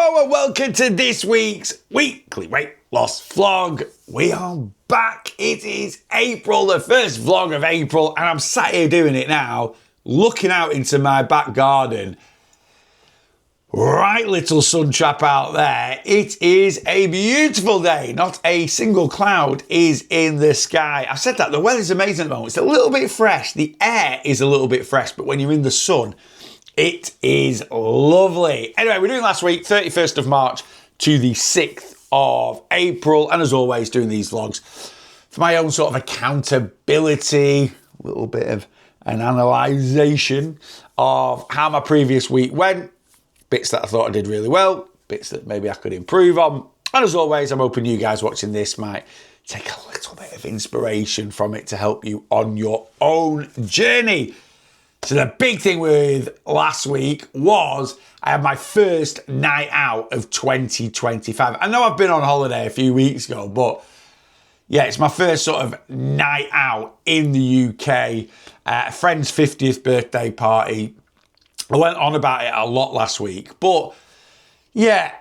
Hello and welcome to this week's weekly weight loss vlog. We are back. It is April, the first vlog of April, and I'm sat here doing it now, looking out into my back garden. Right little sun trap out there. It is a beautiful day. Not a single cloud is in the sky. I've said that, the weather's amazing at the moment. It's a little bit fresh. The air is a little bit fresh, but when you're in the sun, it is lovely. Anyway, we're doing last week, 31st of March to the 6th of April. And as always, doing these vlogs for my own sort of accountability, a little bit of an analysation of how my previous week went. Bits that I thought I did really well, bits that maybe I could improve on. And as always, I'm hoping you guys watching this might take a little bit of inspiration from it to help you on your own journey. So the big thing with last week was I had my first night out of 2025. I know I've been on holiday a few weeks ago, but yeah, it's my first sort of night out in the UK. A friend's 50th birthday party. I went on about it a lot last week, but yeah,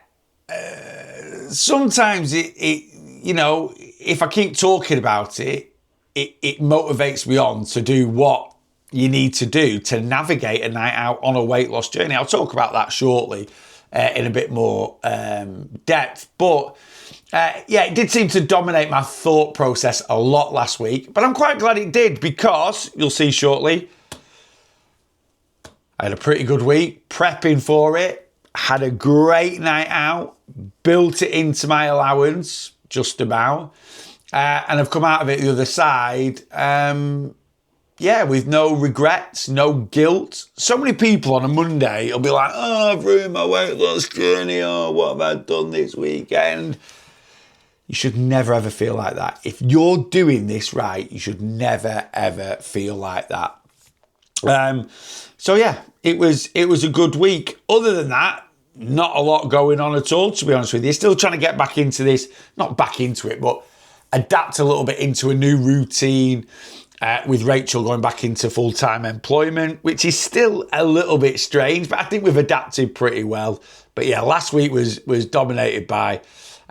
sometimes it you know, if I keep talking about it, it motivates me on to do what you need to do to navigate a night out on a weight loss journey. I'll talk about that shortly in a bit more depth. But yeah, it did seem to dominate my thought process a lot last week. But I'm quite glad it did because, you'll see shortly, I had a pretty good week prepping for it. Had a great night out. Built it into my allowance, just about. And I've come out of it the other side yeah, with no regrets, no guilt. So many people on a Monday will be like, oh, I've ruined my weight loss journey. Oh, what have I done this weekend? You should never, ever feel like that. If you're doing this right, you should never, ever feel like that. So yeah, it was a good week. Other than that, not a lot going on at all, to be honest with you. Still trying to get back into this, not back into it, but adapt a little bit into a new routine. With Rachel going back into full-time employment, which is still a little bit strange, but I think we've adapted pretty well. But yeah, last week was dominated by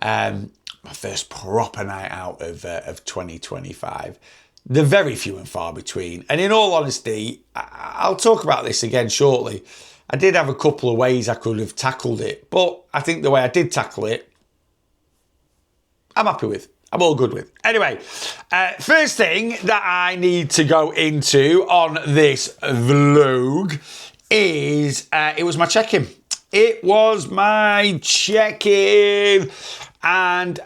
my first proper night out of 2025. They're very few and far between. And in all honesty, I'll talk about this again shortly. I did have a couple of ways I could have tackled it, but I think the way I did tackle it, I'm happy with. I'm all good with. Anyway, first thing that I need to go into on this vlog is it was my check-in. It was my check-in. And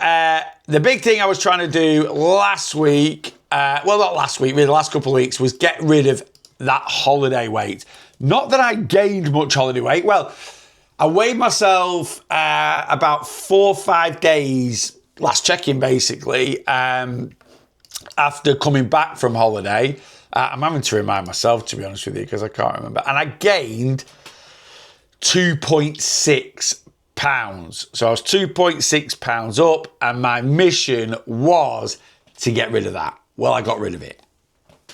the big thing I was trying to do last week, well, not last week, really the last couple of weeks, was get rid of that holiday weight. Not that I gained much holiday weight. Well, I weighed myself about 4 or 5 days last check-in, basically, after coming back from holiday. I'm having to remind myself, to be honest with you, because I can't remember. And I gained 2.6 pounds. So I was 2.6 pounds up, and my mission was to get rid of that. Well, I got rid of it.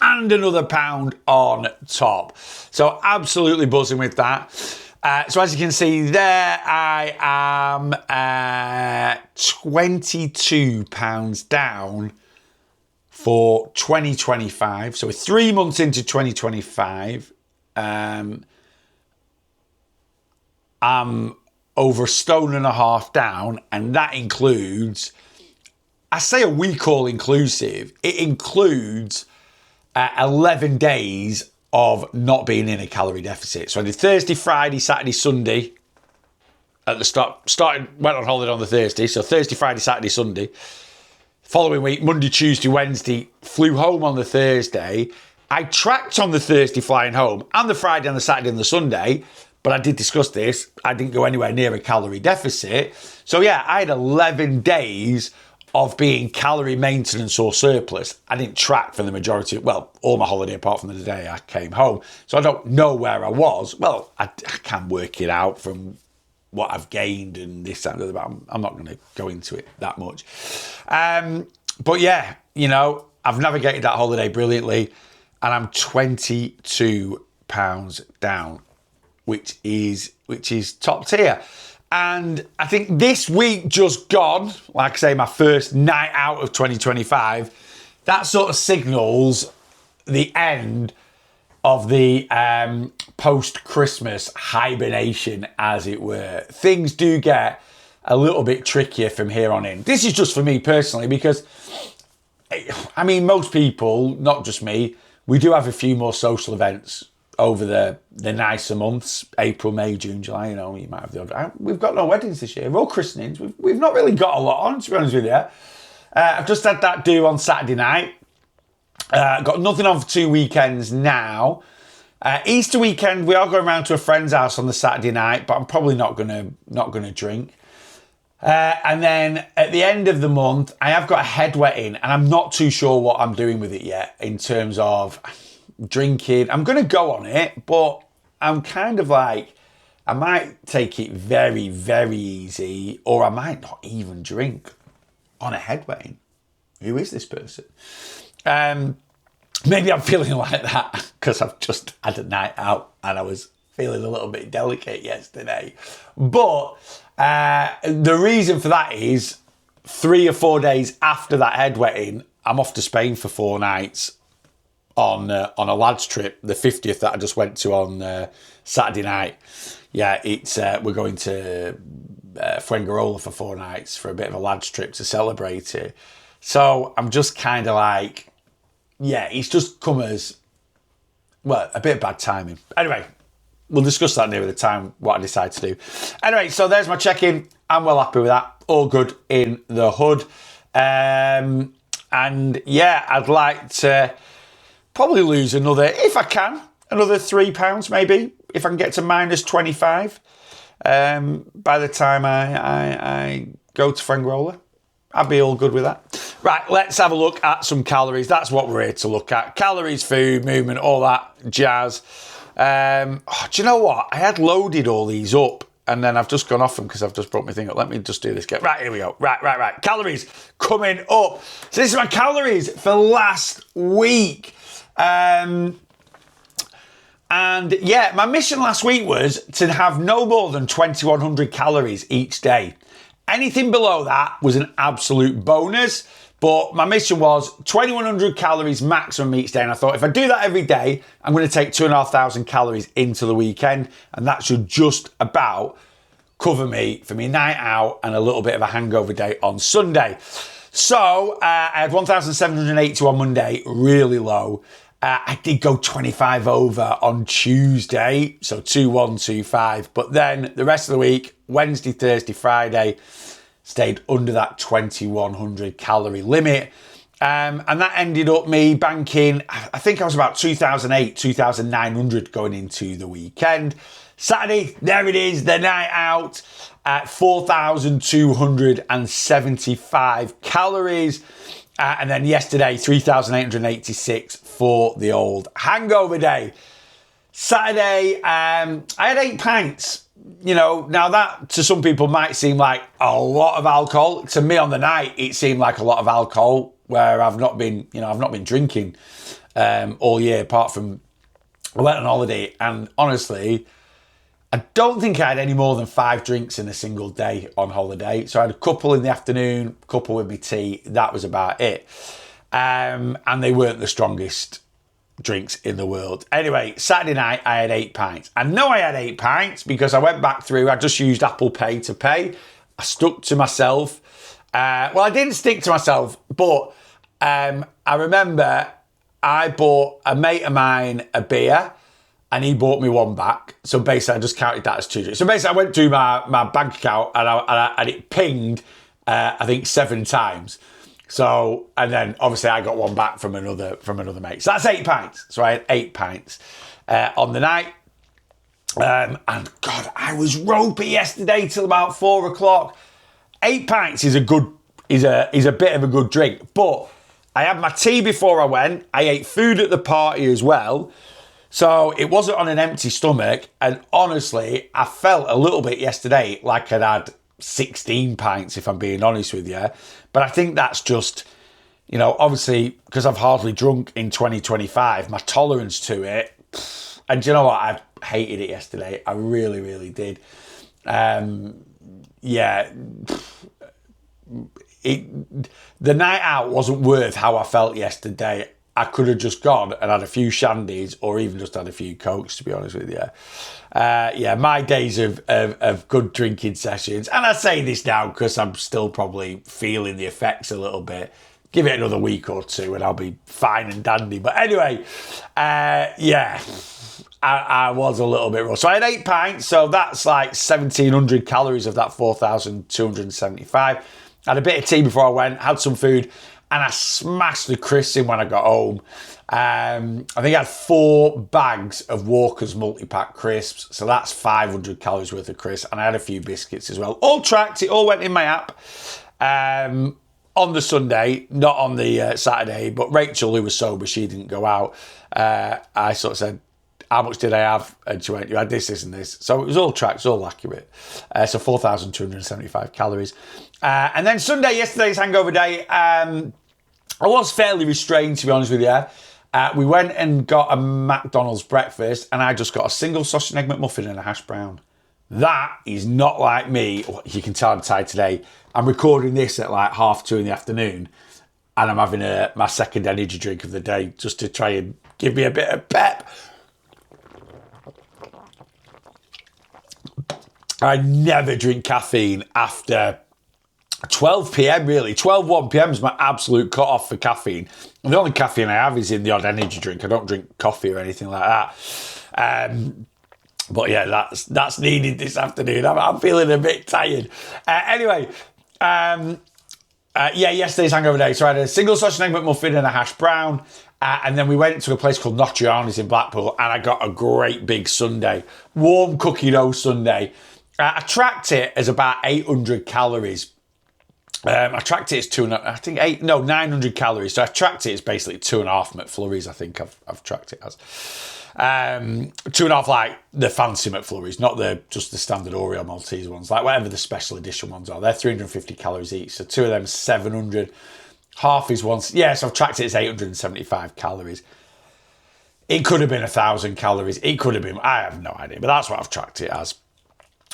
And another pound on top. So absolutely buzzing with that. So as you can see there, I am 22 pounds down for 2025. So we're 3 months into 2025. I'm over 1.5 stone down, and that includes, I say a week all inclusive, it includes 11 days of not being in a calorie deficit. So I did Thursday, Friday, Saturday, Sunday at the start. Went on holiday on the Thursday. So Thursday, Friday, Saturday, Sunday. Following week, Monday, Tuesday, Wednesday, flew home on the Thursday. I tracked on the Thursday flying home and the Friday and the Saturday and the Sunday. But I did discuss this. I didn't go anywhere near a calorie deficit. So yeah, I had 11 days of being calorie maintenance or surplus. I didn't track for the majority of, well, all my holiday apart from the day I came home. So I don't know where I was. Well, I can work it out from what I've gained and this and that, but I'm not going to go into it that much. But yeah, you know, I've navigated that holiday brilliantly, and I'm 22 pounds down, which is top tier. And I think this week just gone, like I say, my first night out of 2025, that sort of signals the end of the post-Christmas hibernation, as it were. Things do get a little bit trickier from here on in. This is just for me personally, because, I mean, most people, not just me, we do have a few more social events over the nicer months, April, May, June, July. You know, you might have the odd. We've got no weddings this year. We're all christenings. We've not really got a lot on, to be honest with you. I've just had that due on Saturday night. Got nothing on for 2 weekends now. Easter weekend, we are going round to a friend's house on the Saturday night, but I'm probably not gonna drink. And then at the end of the month, I have got a head wetting, and I'm not too sure what I'm doing with it yet in terms of drinking. I'm going to go on it, but I'm kind of like, I might take it very, very easy, or I might not even drink on a head wetting. Who is this person? Maybe I'm feeling like that because I've just had a night out and I was feeling a little bit delicate yesterday. But the reason for that is 3 or 4 days after that head wetting, I'm off to Spain for 4 nights on a lads trip, the 50th that I just went to on Saturday night. Yeah, it's we're going to Fuengirola for 4 nights for a bit of a lads trip to celebrate it. So I'm just kind of like, yeah, it's just come as, well, a bit of bad timing. Anyway, we'll discuss that nearer the time, what I decide to do. Anyway, so there's my check-in. I'm well happy with that. All good in the hood. And yeah, I'd like to probably lose another, if I can, another £3 maybe, if I can get to minus 25 by the time I go to Fuengirola. I'd be all good with that. Right, let's have a look at some calories. That's what we're here to look at. Calories, food, movement, all that jazz. Do you know what? I had loaded all these up and then I've just gone off them because I've just brought my thing up. Let me just do this. Right, here we go. Right. Calories coming up. So this is my calories for last week. And yeah, my mission last week was to have no more than 2,100 calories each day. Anything below that was an absolute bonus, but my mission was 2,100 calories maximum each day. And I thought, if I do that every day, I'm going to take 2,500 calories into the weekend, and that should just about cover me for my night out and a little bit of a hangover day on Sunday. So I had 1,780 on Monday, really low. I did go 25 over on Tuesday, so 2,125. But then the rest of the week, Wednesday, Thursday, Friday, stayed under that 2,100 calorie limit. And that ended up me banking, I think I was about 2,900 going into the weekend. Saturday, there it is, the night out at 4,275 calories. And then yesterday, 3,886 for the old hangover day. Saturday, I had 8 pints. You know, now that to some people might seem like a lot of alcohol. To me on the night, it seemed like a lot of alcohol where I've not been drinking all year apart from I went on holiday. And honestly, I don't think I had any more than 5 drinks in a single day on holiday. So I had a couple in the afternoon, a couple with my tea. That was about it. And they weren't the strongest drinks in the world. Anyway, Saturday night, I had 8 pints. I know I had 8 pints because I went back through. I just used Apple Pay to pay. I stuck to myself. Well, I didn't stick to myself, but I remember I bought a mate of mine a beer, and he bought me one back. So basically, I just counted that as 2 drinks. So basically, I went through my bank account and it pinged, I think, 7 times. So, and then obviously I got one back from another mate. So that's 8 pints. So I had 8 pints on the night. And God, I was ropey yesterday till about 4 o'clock. 8 pints is a bit of a good drink. But I had my tea before I went. I ate food at the party as well. So it wasn't on an empty stomach. And honestly, I felt a little bit yesterday like I'd had 16 pints, if I'm being honest with you. But I think that's just, you know, obviously, because I've hardly drunk in 2025, my tolerance to it. And do you know what? I hated it yesterday. I really, really did. yeah, the night out wasn't worth how I felt yesterday. I could have just gone and had a few shandies or even just had a few cokes, to be honest with you. Yeah, my days of good drinking sessions, and I say this now because I'm still probably feeling the effects a little bit. Give it another week or two and I'll be fine and dandy. But anyway, yeah, I was a little bit raw. So I had 8 pints, so that's like 1,700 calories of that 4,275. Had a bit of tea before I went, had some food, and I smashed the crisps in when I got home. I think I had 4 bags of Walker's multi-pack crisps, so that's 500 calories worth of crisps, and I had a few biscuits as well. All tracked, it all went in my app. On the Sunday, not on the Saturday, but Rachel, who was sober, she didn't go out. I sort of said, how much did I have? And she went, you had this, this, and this. So it was all tracked, it's all accurate. So 4,275 calories. And then Sunday, yesterday's hangover day, I was fairly restrained, to be honest with you. We went and got a McDonald's breakfast, and I just got a single sausage and egg McMuffin and a hash brown. That is not like me. You can tell I'm tired today. I'm recording this at like 2:30 in the afternoon, and I'm having my second energy drink of the day just to try and give me a bit of pep. I never drink caffeine after 12 p.m. really. 1 p.m. is my absolute cut-off for caffeine. And the only caffeine I have is in the odd energy drink. I don't drink coffee or anything like that. But yeah, that's needed this afternoon. I'm feeling a bit tired. Anyway, yesterday's hangover day. So I had a single sausage and egg McMuffin and a hash brown. And then we went to a place called Notchiani's in Blackpool, and I got a great big sundae. Warm cookie dough sundae. I tracked it as about 800 calories. I tracked it as 900 calories. So I tracked it as basically 2.5 McFlurries, I think I've tracked it as. 2.5 like the fancy McFlurries, not just the standard Oreo Maltese ones, like whatever the special edition ones are. They're 350 calories each, so 2 of them 700. Half is one. Yeah, so I've tracked it as 875 calories. It could have been 1,000 calories. It could have been, I have no idea, but that's what I've tracked it as.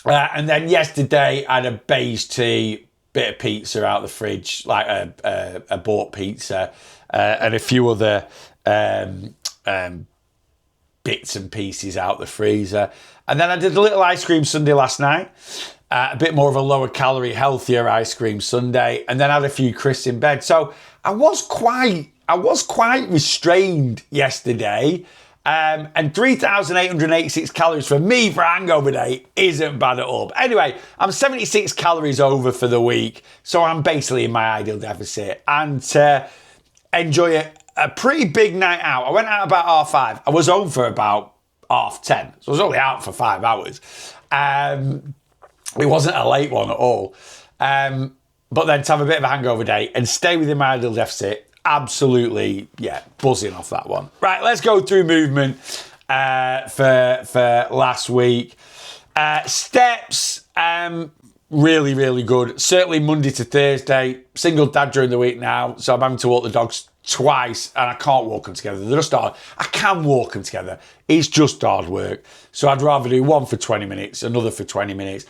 And then yesterday I had a beige tea, bit of pizza out the fridge, like a bought pizza, and a few other bits and pieces out the freezer. And then I did a little ice cream sundae last night, a bit more of a lower calorie, healthier ice cream sundae, and then had a few crisps in bed. So I was quite restrained yesterday. And 3,886 calories for me for a hangover day isn't bad at all. But anyway, I'm 76 calories over for the week, so I'm basically in my ideal deficit. And to enjoy a pretty big night out. I went out about 5:30. I was home for about 10:30, so I was only out for 5 hours. It wasn't a late one at all. But then to have a bit of a hangover day and stay within my ideal deficit, absolutely, yeah, buzzing off that one. Right, let's go through movement for last week. Steps, really, really good. Certainly Monday to Thursday. Single dad during the week now, so I'm having to walk the dogs twice, and I can't walk them together. They're just hard. I can walk them together. It's just hard work. So I'd rather do one for 20 minutes, another for 20 minutes.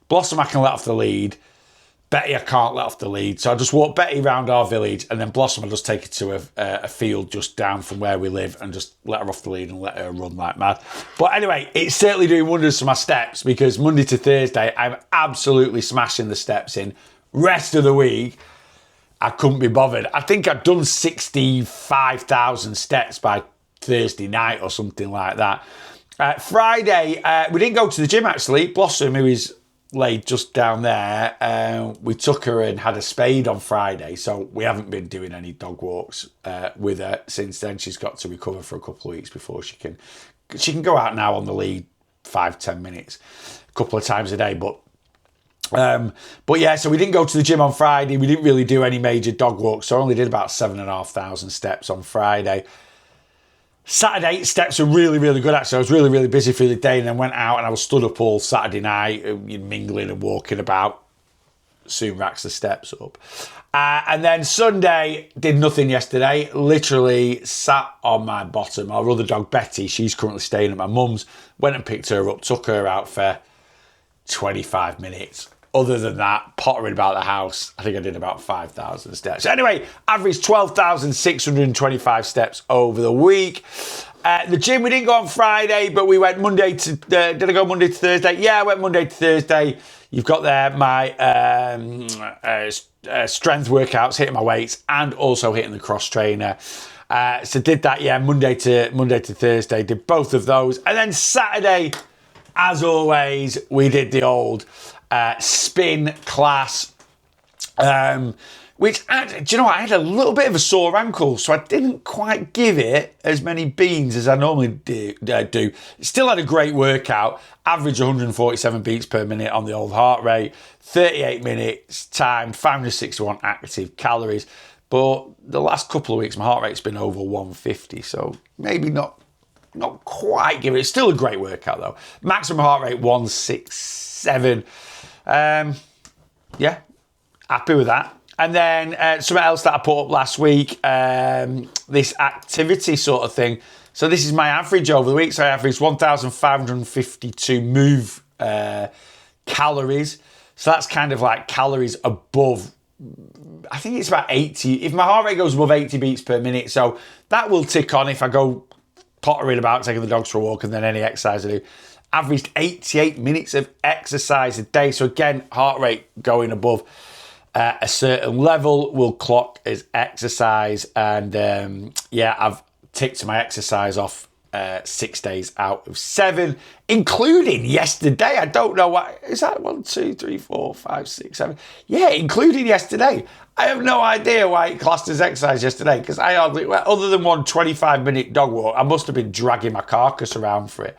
Blossom I can let off the lead. Betty I can't let off the lead. So I just walk Betty around our village, and then Blossom I just take her to a field just down from where we live and just let her off the lead and let her run like mad. But anyway, it's certainly doing wonders for my steps, because Monday to Thursday I'm absolutely smashing the steps in. Rest of the week I couldn't be bothered. I think I'd done 65,000 steps by Thursday night or something like that. Friday, we didn't go to the gym actually. Blossom, who is laid just down there, we took her and had a spade on Friday, so we haven't been doing any dog walks with her since then. She's got to recover for a couple of weeks before she can go out now on the lead 5-10 minutes a couple of times a day, but yeah, so we didn't go to the gym on Friday. We didn't really do any major dog walks, so I only did about 7,500 steps on Friday. Saturday, steps were really, really good actually. I was really, really busy through the day, and then went out and I was stood up all Saturday night, mingling and walking about. Soon racks the steps up. And then Sunday, did nothing yesterday. Literally sat on my bottom. Our other dog, Betty, she's currently staying at my mum's. Went and picked her up, took her out for 25 minutes. other than that, pottering about the house, I think I did about 5,000 steps. Anyway, average 12,625 steps over the week. The gym, we didn't go on Friday, but we went Monday to... did I go Monday to Thursday? Yeah, I went Monday to Thursday. You've got there my strength workouts, hitting my weights, and also hitting the cross trainer. So did that, yeah, Monday to Thursday. Did both of those. And then Saturday, as always, we did the old spin class, which, do you know what? I had a little bit of a sore ankle, so I didn't quite give it as many beans as I normally do. Still had a great workout, average 147 beats per minute on the old heart rate, 38 minutes timed, 561 active calories. But the last couple of weeks, my heart rate's been over 150, so maybe not quite give it. It's still a great workout, though. Maximum heart rate, 167. Yeah, happy with that. And then something else that I put up last week, this activity sort of thing. So this is my average over the week. So I averaged 1,552 move calories. So that's kind of like calories above, I think it's about 80. If my heart rate goes above 80 beats per minute, so that will tick on if I go pottering about, taking the dogs for a walk, and then any exercise I do. Averaged 88 minutes of exercise a day. So again, heart rate going above a certain level will clock as exercise. And yeah, I've ticked my exercise off 6 days out of 7, including yesterday. I don't know what is that. 1, 2, 3, 4, 5, 6, 7. Yeah, including yesterday. I have no idea why it classed as exercise yesterday, because I hardly, other than one 25-minute dog walk, I must have been dragging my carcass around for it.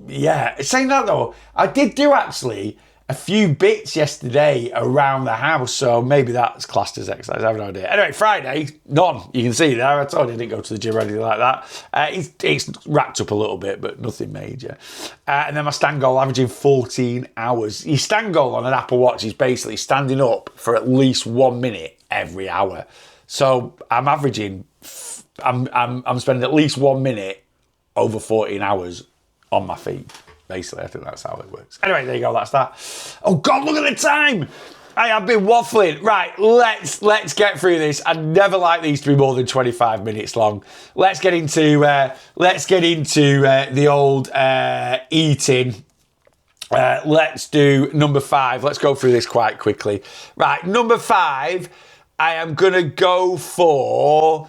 Yeah, saying that though, I did do actually a few bits yesterday around the house, so maybe that's classed as exercise. I have no idea. Anyway, Friday, none. You can see there. I told you I didn't go to the gym or anything like that. It's racked up a little bit, but nothing major. And then my stand goal, averaging 14 hours. Your stand goal on an Apple Watch is basically standing up for at least 1 minute every hour. So I'm averaging, I'm spending at least 1 minute over 14 hours on my feet. Basically, I think that's how it works. Anyway, there you go, that's that. Oh God, look at the time! I have been waffling. Right, let's get through this. I never like these to be more than 25 minutes long. Let's get into the old eating. Let's do number 5. Let's go through this quite quickly. Right, number 5, I am gonna go for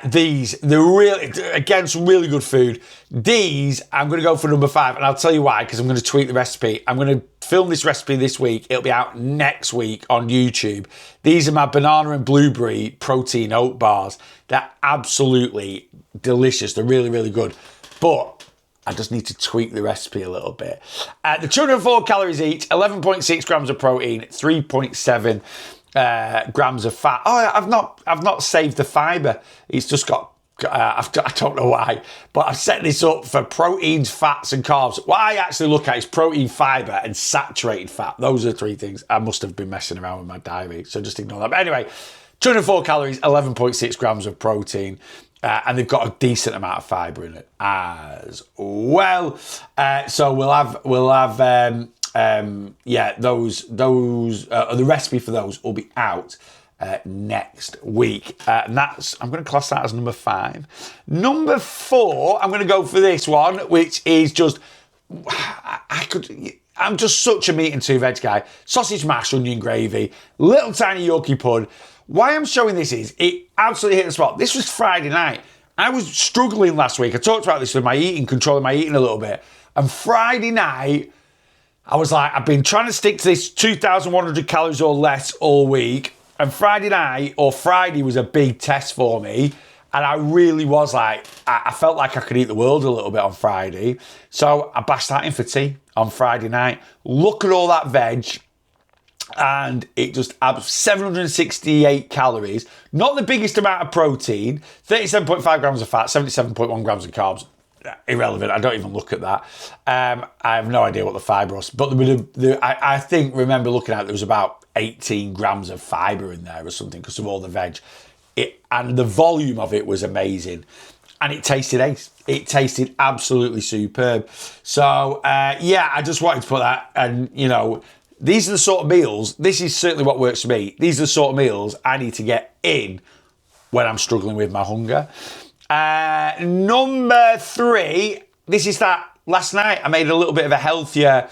these. They're really, again, some really good food. These, I'm going to go for number 5, and I'll tell you why, because I'm going to tweak the recipe. I'm going to film this recipe this week. It'll be out next week on YouTube. These are my banana and blueberry protein oat bars. They're absolutely delicious. They're really, really good. But I just need to tweak the recipe a little bit. The 204 calories each, 11.6 grams of protein, 3.7 grams of fat. Oh, I've not saved the fibre. It's just got, I don't know why, but I've set this up for proteins, fats and carbs. What I actually look at is protein, fibre and saturated fat. Those are the 3 things. I must have been messing around with my diary, so just ignore that. But anyway, 204 calories, 11.6 grams of protein. And they've got a decent amount of fibre in it as well. So we'll have the recipe for those will be out next week. And I'm going to class that as number 5. Number 4, I'm going to go for this one, which is just, I'm just such a meat and 2 veg guy. Sausage mash, onion gravy, little tiny Yorkie pud. Why I'm showing this is, it absolutely hit the spot. This was Friday night. I was struggling last week. I talked about this with my eating, controlling my eating a little bit. And Friday night, I was like, I've been trying to stick to this 2,100 calories or less all week. And Friday night, or Friday, was a big test for me. And I really was like, I felt like I could eat the world a little bit on Friday. So I bashed that in for tea on Friday night. Look at all that veg. And it just adds 768 calories. Not the biggest amount of protein. 37.5 grams of fat, 77.1 grams of carbs. Irrelevant. I don't even look at that. I have no idea what the fibre was. But I think, remember looking at it, there was about 18 grams of fibre in there or something because of all the veg. And the volume of it was amazing. and it tasted ace. It tasted absolutely superb. So, yeah, I just wanted to put that, and, you know, these are the sort of meals, this is certainly what works for me. These are the sort of meals I need to get in when I'm struggling with my hunger. Number 3, this is that last night I made a little bit of a healthier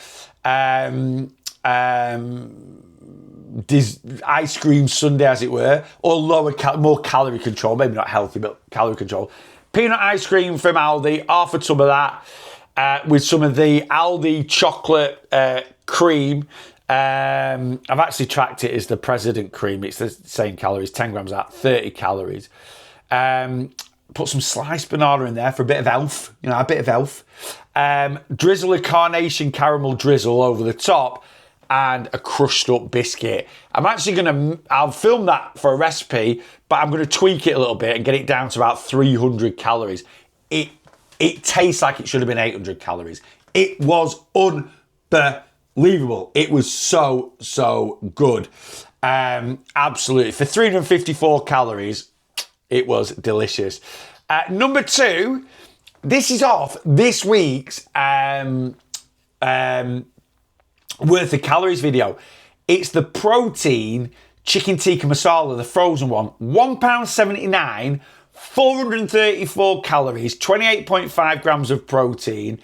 ice cream sundae, as it were, or more calorie control, maybe not healthy, but calorie control. Peanut ice cream from Aldi, half a tub of that, with some of the Aldi chocolate cream. I've actually tracked it as the President cream. It's the same calories, 10 grams of that, 30 calories. Put some sliced banana in there for a bit of elf, you know, a bit of elf. Drizzle a carnation caramel drizzle over the top, and a crushed up biscuit. I'm actually I'll film that for a recipe, but I'm gonna tweak it a little bit and get it down to about 300 calories. It tastes like it should have been 800 calories. It was unbelievable. It was so, so good. Absolutely. For 354 calories, it was delicious. Number 2, this is off this week's worth of calories video. It's the protein chicken tikka masala, the frozen one. £1.79, 434 calories, 28.5 grams of protein.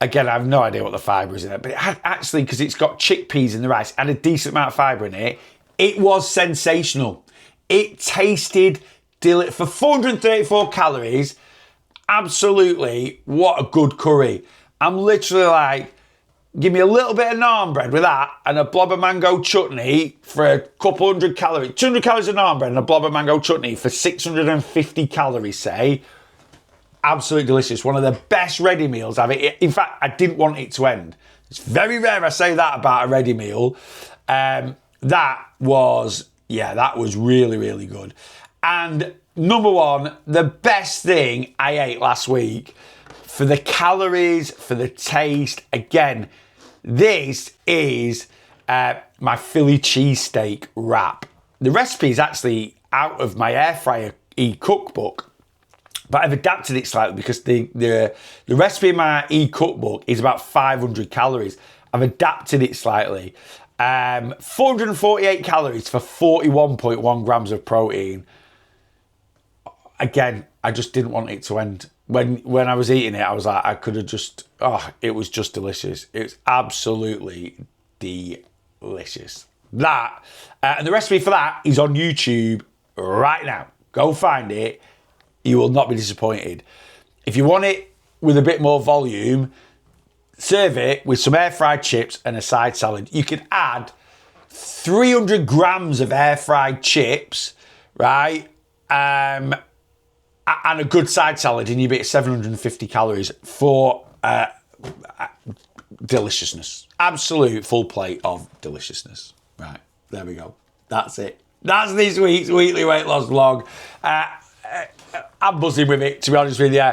Again, I have no idea what the fibre is in it, but it had, actually, because it's got chickpeas in the rice, had a decent amount of fibre in it. It was sensational. It tasted delicious. For 434 calories, absolutely, what a good curry. I'm literally like, give me a little bit of naan bread with that and a blob of mango chutney for a couple hundred calories. 200 calories of naan bread and a blob of mango chutney for 650 calories, say. Absolutely delicious. One of the best ready meals I've eaten. In fact, I didn't want it to end. It's very rare I say that about a ready meal. That was really, really good. And number 1, the best thing I ate last week, for the calories, for the taste, again, this is my Philly cheesesteak wrap. The recipe is actually out of my air fryer e-cookbook, but I've adapted it slightly because the recipe in my e-cookbook is about 500 calories. I've adapted it slightly. 448 calories for 41.1 grams of protein. Again, I just didn't want it to end. When I was eating it, I was like, I could have just, it was just delicious. It's absolutely delicious. That, and the recipe for that is on YouTube right now. Go find it. You will not be disappointed. If you want it with a bit more volume, serve it with some air fried chips and a side salad. You can add 300 grams of air fried chips, right? And a good side salad, and you get 750 calories for deliciousness. Absolute full plate of deliciousness. Right, there we go. That's it. That's this week's weekly weight loss vlog. I'm buzzing with it, to be honest with you.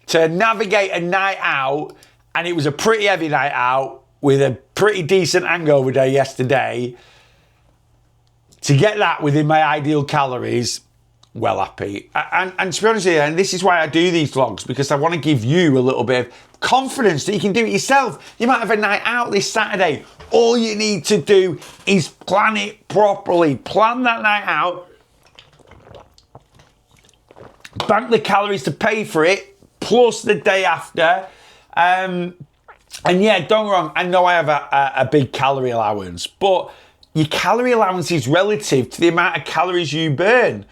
To navigate a night out, and it was a pretty heavy night out with a pretty decent hangover day yesterday. To get that within my ideal calories, well happy. And to be honest with you, and this is why I do these vlogs, because I want to give you a little bit of confidence that you can do it yourself. You might have a night out this Saturday. All you need to do is plan it properly. Plan that night out. Bank the calories to pay for it, plus the day after. And yeah, don't get me wrong, I know I have a big calorie allowance, but your calorie allowance is relative to the amount of calories you burn.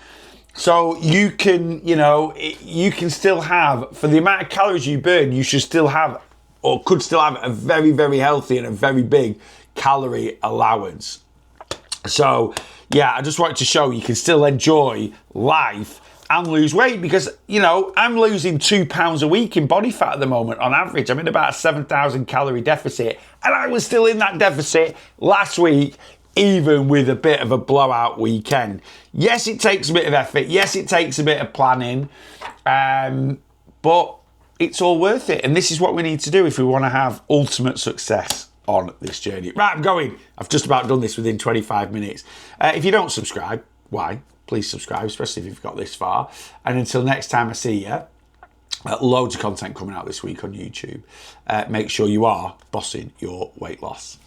So you can, you can still have, for the amount of calories you burn, you should still have, or could still have, a very, very healthy and a very big calorie allowance. So yeah, I just wanted to show you can still enjoy life and lose weight, because, I'm losing 2 pounds a week in body fat at the moment on average. I'm in about a 7,000 calorie deficit, and I was still in that deficit last week, even with a bit of a blowout weekend. Yes, it takes a bit of effort. Yes, it takes a bit of planning, but it's all worth it. And this is what we need to do if we want to have ultimate success on this journey. Right, I'm going. I've just about done this within 25 minutes. If you don't subscribe, why? Please subscribe, especially if you've got this far. And until next time I see you, Loads of content coming out this week on YouTube. Make sure you are bossing your weight loss.